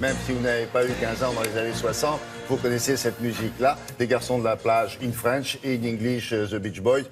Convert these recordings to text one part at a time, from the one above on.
même si vous n'avez pas eu 15 ans dans les années 60, vous connaissez cette musique-là, des garçons de la plage in French et in English, The Beach Boys.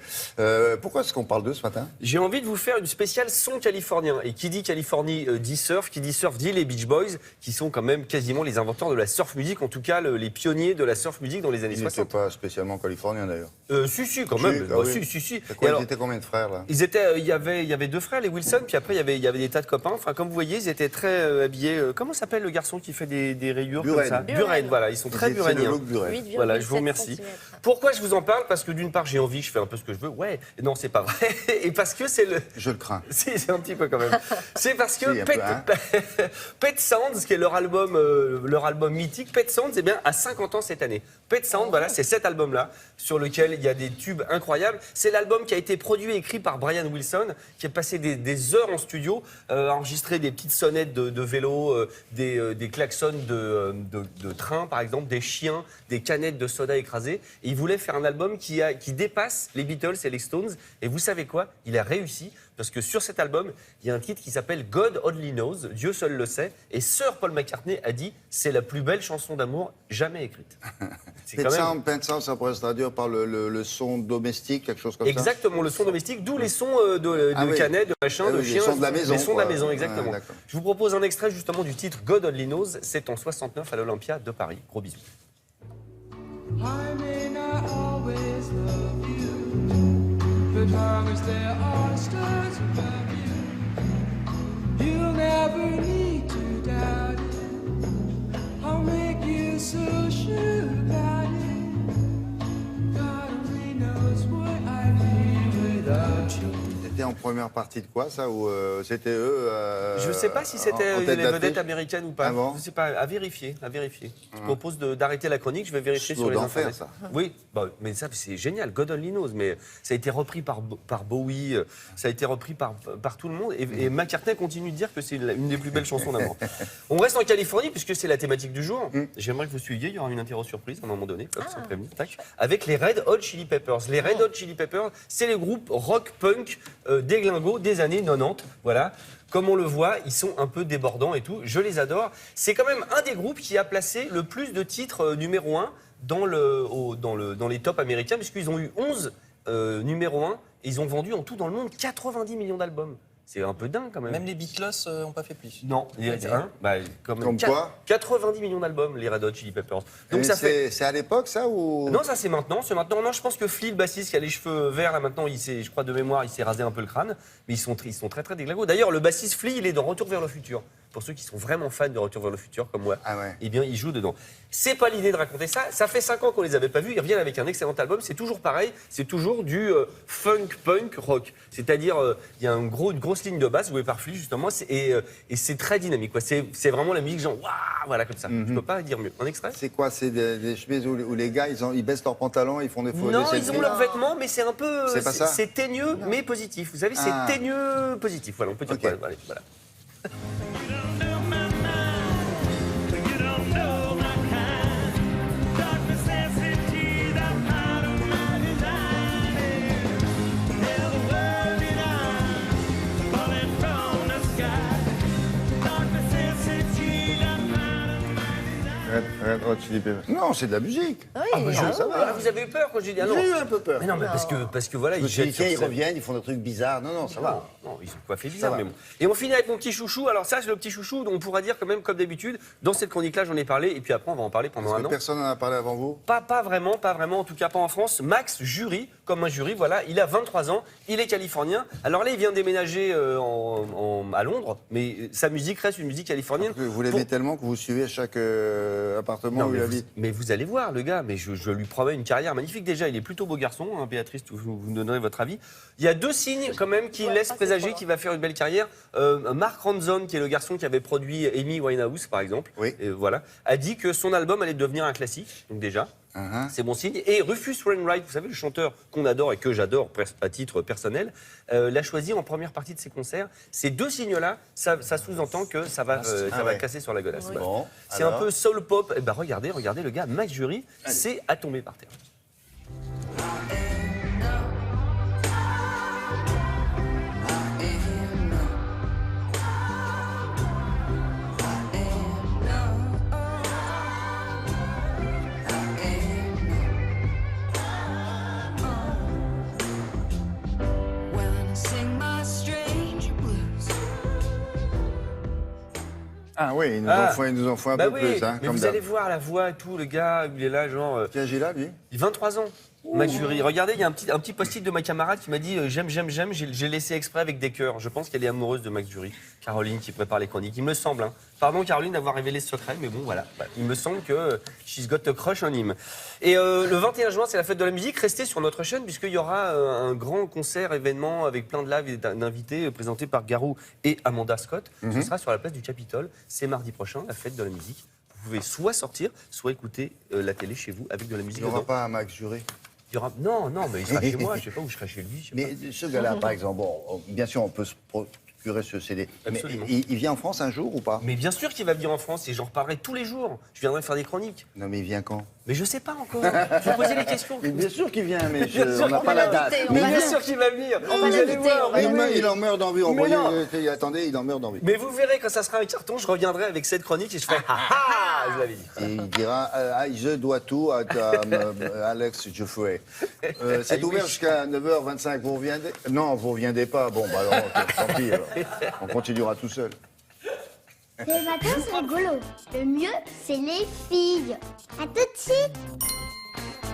Pourquoi est-ce qu'on parle d'eux ce matin? J'ai envie de vous faire une spéciale son californien. Et qui dit Californie dit surf, qui dit surf dit les Beach Boys, qui sont quand même quasiment les inventeurs de la surf music, en tout cas les pionniers de la surf music dans les années Ils 60. n'étaient pas spécialement californiens d'ailleurs. Si, quand même. Ah oui. Si. Ils étaient combien de frères là? Il y avait deux frères, les Wilson, puis après il y avait des tas de copains. Enfin, comme vous voyez, ils étaient très habillés. Comment s'appelle le garçon qui fait des rayures Buren. comme ça? Buren, voilà, ils sont très C'est le buréniens. look Buren. Voilà, je vous remercie. Pourquoi je vous en parle? Parce que d'une part, j'ai envie, je fais un peu ce que je veux. Ouais, non, c'est pas vrai. Et parce que c'est le. Je le crains. Si, c'est un petit peu quand même. C'est parce que Si, un peu, hein. Pet Sounds, qui est leur album mythique, Pet Sounds, eh bien, a 50 ans cette année. Pet Sounds, voilà, c'est cet album-là, sur lequel il y a des tubes incroyables. C'est l'album qui a été produit et écrit par Brian Wilson, qui a passé des heures en studio, à enregistrer des petites sonnettes de vélo, des klaxons de train, par exemple, des chiens, des canettes de soda écrasées. Et il voulait faire un album qui dépasse les Beatles et les Stones. Et vous savez quoi? Il a réussi. Parce que sur cet album, il y a un titre qui s'appelle God Only Knows, Dieu seul le sait. Et Sir Paul McCartney a dit c'est la plus belle chanson d'amour jamais écrite. Pet Sounds, ça pourrait se traduire par le son domestique, quelque chose comme ça. Exactement, le son domestique, d'où les sons de canettes, de machin, de chiens. Les sons de la maison. Les sons de la maison, exactement. Ouais, je vous propose un extrait justement du titre God Only Knows. C'est en 69 à l'Olympia de Paris. Gros bisous. I may not always love you, but long as there are stars above you, you'll never need to doubt it. I'll make you so sure about it. God only knows what I'd be without you. C'était en première partie de quoi ça? Ou c'était eux Je ne sais pas si c'était en les tête vedettes d'affiche américaines ou pas. Ah bon? Je ne sais pas, à vérifier. Je propose d'arrêter la chronique, je vais vérifier Slow sur les d'enfer, internets. ça. Oui, mais ça c'est génial, God Only Knows, mais ça a été repris par Bowie, ça a été repris par tout le monde, et McCartney continue de dire que c'est une des plus belles chansons d'amour. On reste en Californie, puisque c'est la thématique du jour. J'aimerais que vous suiviez, il y aura une interro surprise à un moment donné, comme ça prévenu, tac, avec les Red Hot Chili Peppers. Les Red Hot Chili Peppers, c'est le groupe rock-punk déglingo des années 90, voilà. Comme on le voit, ils sont un peu débordants et tout. Je les adore. C'est quand même un des groupes qui a placé le plus de titres numéro 1 dans les tops américains, puisqu'ils ont eu 11 numéro 1 et ils ont vendu en tout dans le monde 90 millions d'albums. C'est un peu dingue quand même. Même les Beatles n'ont pas fait plus. Non, Comme quoi 90 millions d'albums, les Red Hot Chili Peppers. Donc c'est à l'époque ça ou Non, ça c'est maintenant. Non, je pense que Flea, le bassiste qui a les cheveux verts là maintenant, je crois de mémoire, il s'est rasé un peu le crâne, mais ils sont très très déglingos. D'ailleurs, le bassiste Flea, il est dans Retour vers le futur. Pour ceux qui sont vraiment fans de Retour vers le futur comme moi, eh bien, il joue dedans. C'est pas l'idée de raconter ça. Ça fait 5 ans qu'on les avait pas vus. Ils reviennent avec un excellent album. C'est toujours pareil. C'est toujours du funk, punk, rock. C'est-à-dire, il y a une grosse ligne de basse jouée par Flea justement, et c'est très dynamique. Quoi. C'est vraiment la musique genre waouh, voilà comme ça. Je peux pas dire mieux. Un extrait. C'est quoi? C'est des chemises où les gars ils baissent leurs pantalons, ils font des faux. Non, ils ont leurs vêtements, mais c'est un peu. C'est pas ça. C'est teigneux, mais positif. Vous savez, c'est teigneux, positif. Voilà, on peut dire. Voilà. Red Hot Chili Peppers. Non, c'est de la musique. Oui, ça va. Vous avez eu peur quand j'ai dit ah non. J'ai eu un peu peur. Mais non, mais parce que voilà, Je me suis dit, tiens, ils reviennent, ils font des trucs bizarres. Non, ça va. Non, ils ont pas fait bizarre, mais bon. Et on finit avec mon petit chouchou. Alors ça, c'est le petit chouchou dont on pourra dire quand même, comme d'habitude, dans cette chronique-là, j'en ai parlé, et puis après, on va en parler pendant un an. Personne n'en a parlé avant vous? Pas vraiment, en tout cas pas en France. Max Jury, comme un jury, voilà, il a 23 ans, il est californien. Alors là, il vient déménager à Londres, mais sa musique reste une musique californienne. Vous l'aimez tellement que vous suivez chaque appartement où il habite. Mais vous allez voir, le gars, mais je lui promets une carrière magnifique. Déjà, il est plutôt beau garçon, hein, Béatrice, vous me donnerez votre avis. Il y a 2 signes quand même qui laissent présager qu'il va faire une belle carrière. Mark Ronson, qui est le garçon qui avait produit Amy Winehouse, par exemple, voilà, a dit que son album allait devenir un classique, donc déjà. C'est bon signe. Et Rufus Wainwright, vous savez, le chanteur qu'on adore et que j'adore à titre personnel, l'a choisi en première partie de ses concerts. Ces 2 signes-là, ça sous-entend que ça va casser sur la godasse. Oui. Voilà. Bon, c'est un peu soul pop. Eh ben, regardez le gars, Max Jury, c'est à tomber par terre. Ah oui, ils nous en font un Bah peu oui, plus, hein, mais comme vous d'hab. allez voir la voix et tout, le gars, il est là, genre. Quel âge il a, lui? Il a 23 ans. Max Jury. Regardez, il y a un petit post-it de ma camarade qui m'a dit j'aime, j'ai laissé exprès avec des cœurs. Je pense qu'elle est amoureuse de Max Jury. Caroline qui prépare les chroniques. Il me semble. Hein. Pardon Caroline d'avoir révélé ce secret, mais bon voilà. Il me semble que she's got a crush on him. Et le 21 juin, c'est la fête de la musique. Restez sur notre chaîne puisqu'il y aura un grand concert, événement avec plein de lives et d'invités présenté par Garou et Amanda Scott. Ce sera sur la place du Capitole. C'est mardi prochain, la fête de la musique. Vous pouvez soit sortir, soit écouter la télé chez vous avec de la musique Il n'y aura dedans. pas un Max Jury. Il y aura... Non, mais il sera chez moi. Je sais pas où je serai chez lui. Je sais pas. Mais ce gars-là, par exemple, bon, bien sûr, on peut se procurer ce CD. Absolument. Mais il vient en France un jour ou pas? Mais bien sûr qu'il va venir en France et j'en reparlerai tous les jours. Je viendrai faire des chroniques. Non, mais il vient quand? Mais je sais pas encore. Je vais poser les questions. Mais bien sûr qu'il vient, mais Bien sûr on n'a qu'il pas la va date. l'inviter, Mais on va bien l'inviter. sûr qu'il va venir. On va Vous allez l'inviter, voir. on va Mais oui. Il en meurt d'envie. On Mais voyait, non. attendez, il en meurt d'envie. Mais vous verrez quand ça sera un carton, je reviendrai avec cette chronique et je ferai je l'avais dit. Et il dira je dois tout à Alex Jeffrey. C'est I ouvert wish. jusqu'à 9h25. Vous reviendrez? Non, vous reviendrez pas. Bon, bah alors, tant pis. Alors. On continuera tout seul. Le matin, c'est rigolo. Le mieux, c'est les filles. À tout de suite.